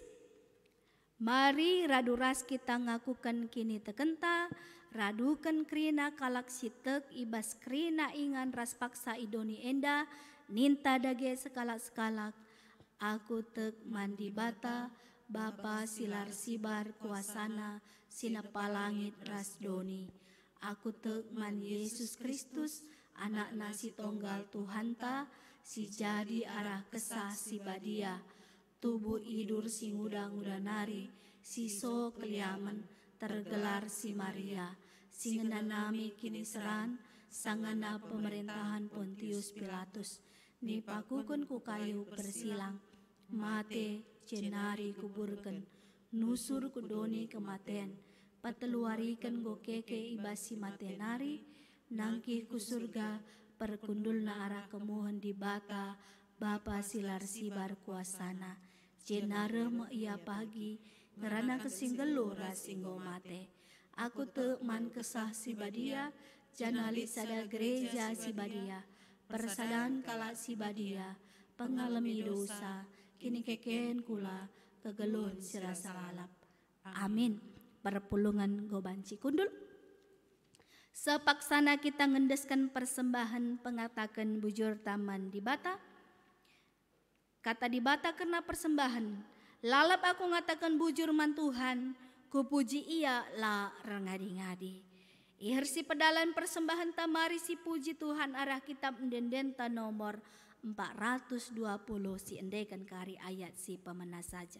Mari raduras kita ngakukan kini tekenta. Radukan krina kalak sitek ibas krina ingan ras paksa idoni enda. Ninta dage sekalak-sekalak. Aku tek mandi bata. Bapa silar sibar kuasana. Sinapa langit ras doni. Aku tek man Yesus Kristus, anak nasi tonggal Tuhan ta, si jadi arah kesah si badia, tubuh idur si nguda-nguda nari, si so keliaman tergelar si Maria, si ngenanami kini seran, sangana pemerintahan Pontius Pilatus, nipakukun ku kayu bersilang, mate cenari kuburken, nusur kudoni kematian, pateluarikan go keke ibasi matenari, nangkih ku surga, perkundul na arah kemuhan di bata, bapa silar sibar kuasana, jenare mo iya pagi, ngerana kesinggelu rasinggo mate, aku te man kesah si badia, janali sada gereja si badia, persadaan kala si badia, pengalami dosa, kini kekeen kula, kegeluhan sirasa lalap. Amin. Perpulungan gobanci kundul. Sepaksana kita ngendeskan persembahan pengatakan bujur taman di bata. Kata di bata kena persembahan. Lalap aku ngatakan bujur man Tuhan. Kupuji ia la rengadi-ngadi. Ihersi pedalan persembahan tamari si puji Tuhan arah kitab mendendenta nomor 420 si endekan kari ayat si pemena saja.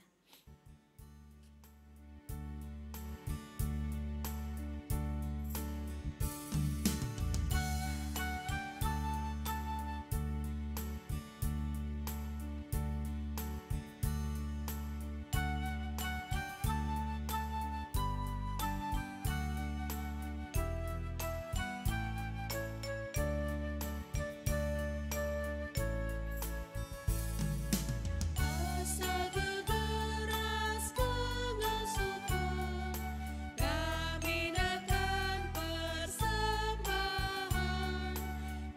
Asa gegeras pengasupan, kami akan persembahan,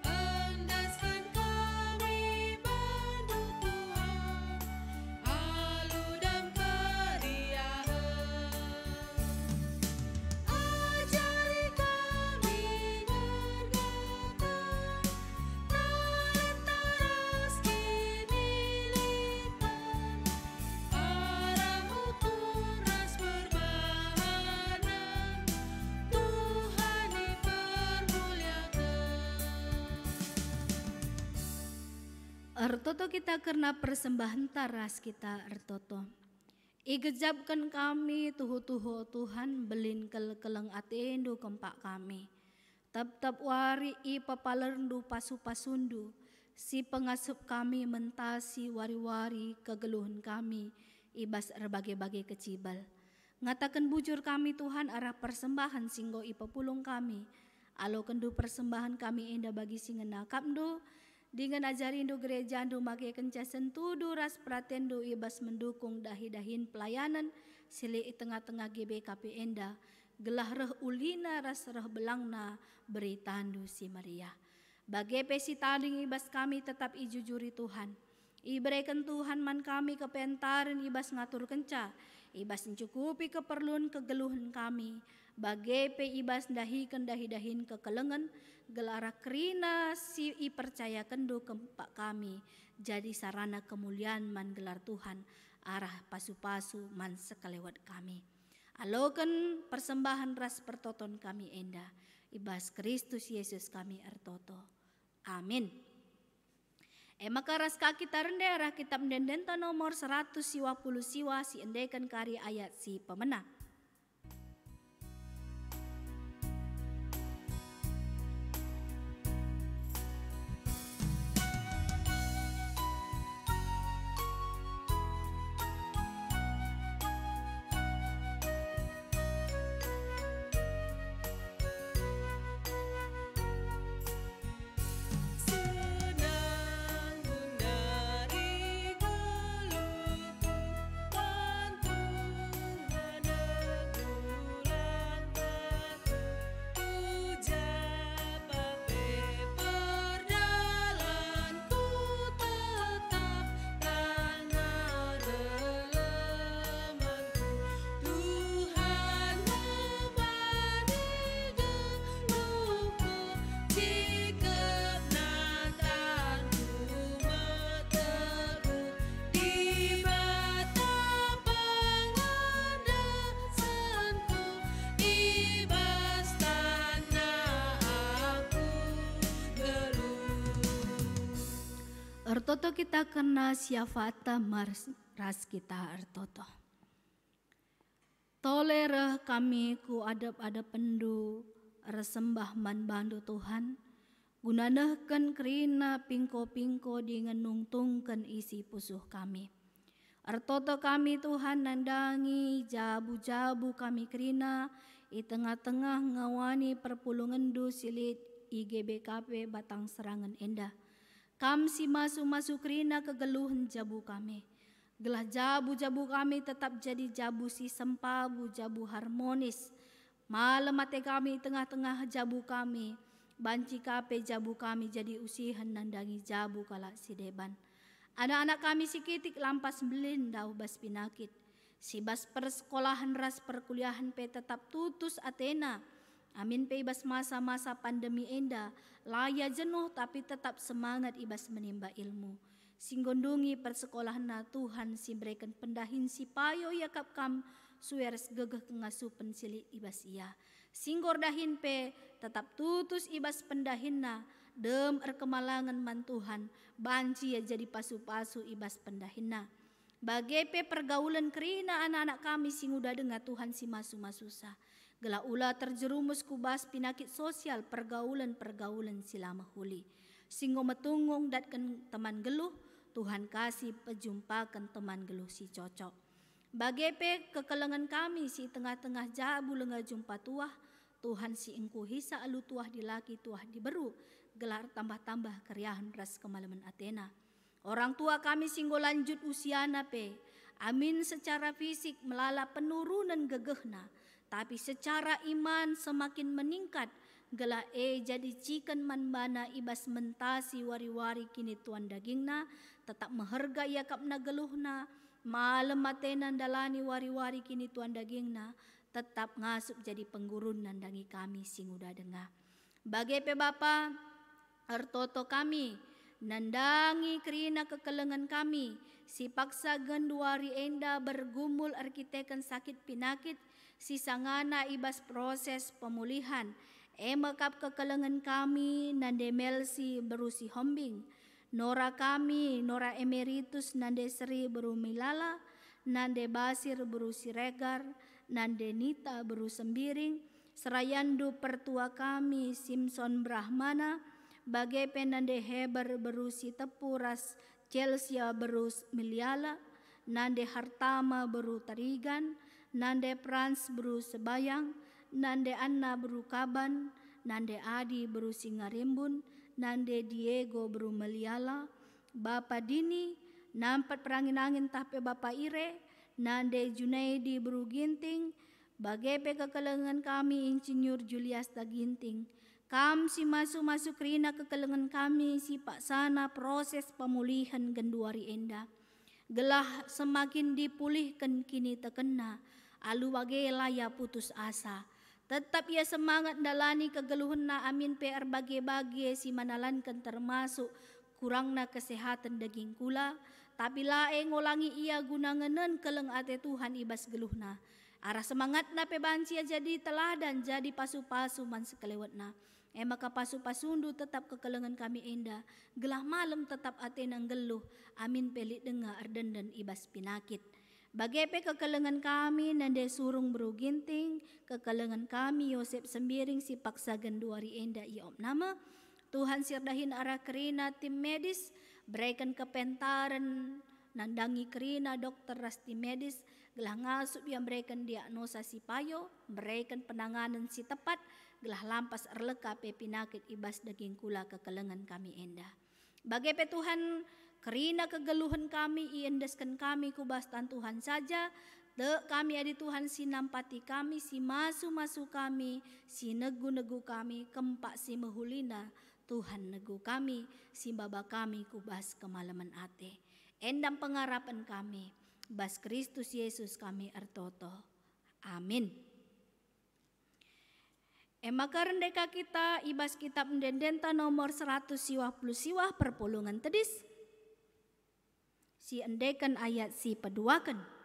endaskan kami bantu Tuhan, halu dan keriahan. Ajari kami berkata, taras kini lipat, arahmu turas perbahanan, Tuhan dipermuliakan. Ertoto kita karena persembahan taras kita ertoto. Igejabkan kami tuhu-tuhu Tuhan belin keleng atendo kempak kami. Tap-tap wari i papalendu pasu-pasundu. Si pengasup kami mentasi wari-wari kegeluhan kami. Ibas berbagai-bagai kecibal. Ngatakan bujur kami Tuhan arah persembahan singgo ipapulung kami. Alo kendu persembahan kami indah bagi singena kapndo. Dengan ajarindu gereja andu make kenca sentudu ras pratendu ibas mendukung dahi-dahin pelayanan sili i tengah-tengah GBKP enda gelah reh ulina ras reh belangna beritandu si Maria. Bagi pesi tading ibas kami tetap ijujuri Tuhan. Iberikan Tuhan man kami kepentaran ibas ngatur kenca. Ibas mencukupi keperluan kegeluhan kami. Bagi pe ibas dahikan dahi-dahin kekelengan. Gelara kerina si i percaya kendu kempak kami. Jadi sarana kemuliaan man gelar Tuhan. Arah pasu-pasu man sekelewat kami. Alokan persembahan ras pertoton kami enda. Ibas Kristus Yesus kami ertoto. Amin. Maka ras kaki tarende arah kitab dendenta nomor 120 siwa si endekan kari ayat si pemenang. Senang dari geluhku, pantungan bulan batu, ujar pape perjalananku tetap karena dalamanku. Tuhan memberi geluhku, sikap natanku meteguh di bata pengandasanku, ibas tanah aku geluh. Ertoto kita kena siafata ras kita ertoto. Tolereh kami ku adab-adab pendu resembah man bandu Tuhan. Gunanehken kerina pingko-pingko dengan nungtungken isi pusuh kami. Ertoto kami Tuhan nandangi jabu-jabu kami kerina i tengah-tengah ngawani perpulungendu silit IGBKP Batang Serangan Endah. Kam si masu-masu kerina kegeluhan jabu kami. Gelah jabu-jabu kami tetap jadi jabu si sempabu, jabu harmonis. Malam mate kami tengah-tengah jabu kami. Banci kape jabu kami jadi usihan nandangi jabu kalak si deban. Anak-anak kami si kitik lampas belin dau bas pinakit. Si bas persekolahan ras perkuliahan pe tetap tutus Athena. Amin pe ibas masa-masa pandemi enda. Laya jenuh tapi tetap semangat ibas menimba ilmu. Singgondungi persekolahan na Tuhan si berikan pendahin si payo yakap kam suers gegeh kengasupen silit ibas ia. Singgor dahin pe tetap tutus ibas pendahinna dem erkemalangan man Tuhan banci ya jadi pasu-pasu ibas pendahinna. Bagai pe pergaulan kerina anak-anak kami singuda dengar Tuhan si masu-masusa. Gela ula terjerumus kubas pinakit sosial pergaulan-pergaulan silama huli. Singgo metunggung datkan teman geluh, Tuhan kasih pejumpakan teman geluh si cocok. Bagai pe kekelengan kami si tengah-tengah jabu lenga jumpa tuah, Tuhan si engku hisa alu tuah dilaki tuah diberu, gelar tambah-tambah keriahan ras kemalaman Athena. Orang tua kami singgo lanjut usiana pe, amin secara fisik melala penurunan gegehna, tapi secara iman semakin meningkat. Gela jadi cikan manbana ibas mentasi wari-wari kini tuan dagingna, tetap meherga yakapna geluhna, malam matenan dalani wari-wari kini tuan dagingna, tetap ngasup jadi penggurun nandangi kami singuda dengar. Bagai pe Bapa, ertoto kami, nandangi kerina kekelengan kami, si paksa genduari enda bergumul arkitekan sakit pinakit, si sangana ibas proses pemulihan, emakap kekelengan kami nande melsi berusi hombing, Nora kami, Nora emeritus nande seri berumilala, nande Basir beru Siregar, nande Nita beru Sembiring, Serayandu pertua kami Simpson Brahmana, bagepe nande Heber beru si Tepuras, Chelsea beru Miliala, nande Hartama beru Tarigan, nande Frans beru Sebayang, nande Anna beru Kaban, nande Adi beru Singarimbun, nande Diego beru Meliala, Bapa Dini, nampat perangin-angin tapi Bapa Ire, nande Junaidi beru Ginting, bagepe kekelengan kami Insinyur Julius Ginting. Kam si masuk rina kekelengan kami si Pak Sana proses pemulihan genduari enda. Gelah semakin dipulihkan kini terkena, alu bagela ya putus asa. Tetap ia semangat dalani kegeluhan na amin PR bage-bage si manalankan termasuk kurangna kesehatan daging kula. Tapi lae ngolangi ia guna ngenen keleng ate Tuhan ibas geluhna. Arah semangat na pebanci jadi teladan jadi pasu-pasu man sekelewatna. Maka pasu-pasundu tetap kekelengan kami enda. Gelah malam tetap ate nang geluh. Amin pelit dengar dan ibas pinakit. Bagepe kekelengan kami nande surung beru Ginting. Kekelengan kami Yosep Sembiring si paksa genduari enda iom nama. Tuhan sirdahin arah kerina tim medis. Berikan kepentaran nandangi kerina dokter rasti medis. Gelah ngasup yang berikan diagnosa si payo. Berikan penanganan si tepat. Gelah lampas erleka pe pinakit ibas daging kula kekelengan kami enda. Bagepe Tuhan kerina kegeluhan kami iendeskan kami kubastan Tuhan saja. Te kami adi Tuhan si nampati kami si masu-masu kami si negu-negu kami kempak si mehulina. Tuhan negu kami si baba kami kubas kemalaman ate. Endam pengharapan kami bas Kristus Yesus kami ertoto. Amin. Maka rendeka kita ibas kitab mendendenta nomor 100 siwah perpulungan tedis. Si endekan ayat si peduakan.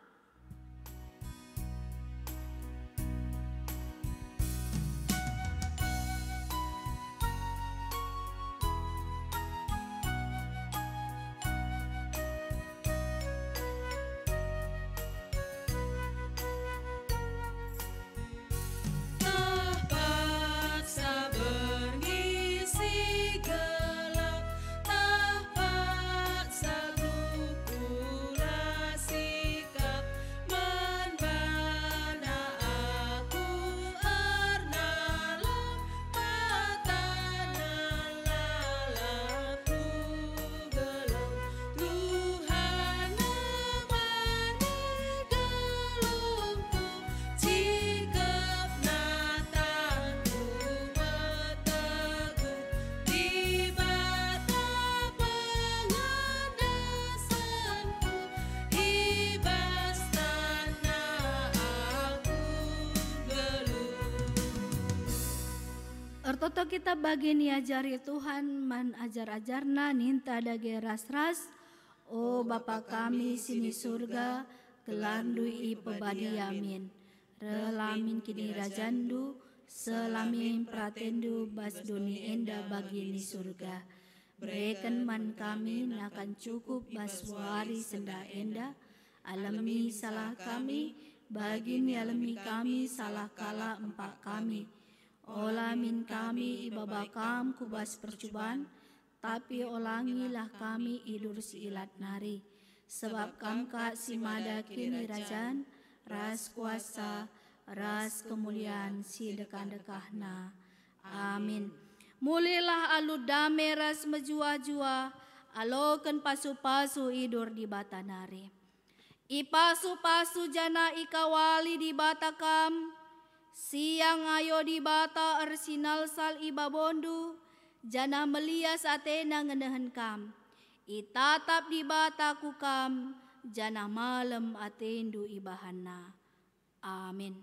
Ertoto kita bagi niajari Tuhan man ajar-ajarna ninta dage ras-ras. O Bapa kami sini surga, kelandui pebadi yamin. Relamin kini rajandu, selamin pratendu bas doni enda bagi ni surga. Berikan man kami nakan cukup bas wari senda enda. Alami salah kami, bagi ni alami kami salah kala empak kami. Olamin kami ibabakam kubas percubaan, tapi olangilah kami idur si ilat nari. Sebab kamka si mada kini rajan, ras kuasa, ras kemuliaan si dekan-dekahna. Amin. Mulilah alu dame ras mejua-jua, aloken pasu-pasu idur di bata nari. Ipasu-pasu jana ikawali di batakam, siang ayo di bata ersinal sal ibabondu, jana melias atena ngenahan kam. Itatap di bata kukam, jana malam atendu ibahana. Amin.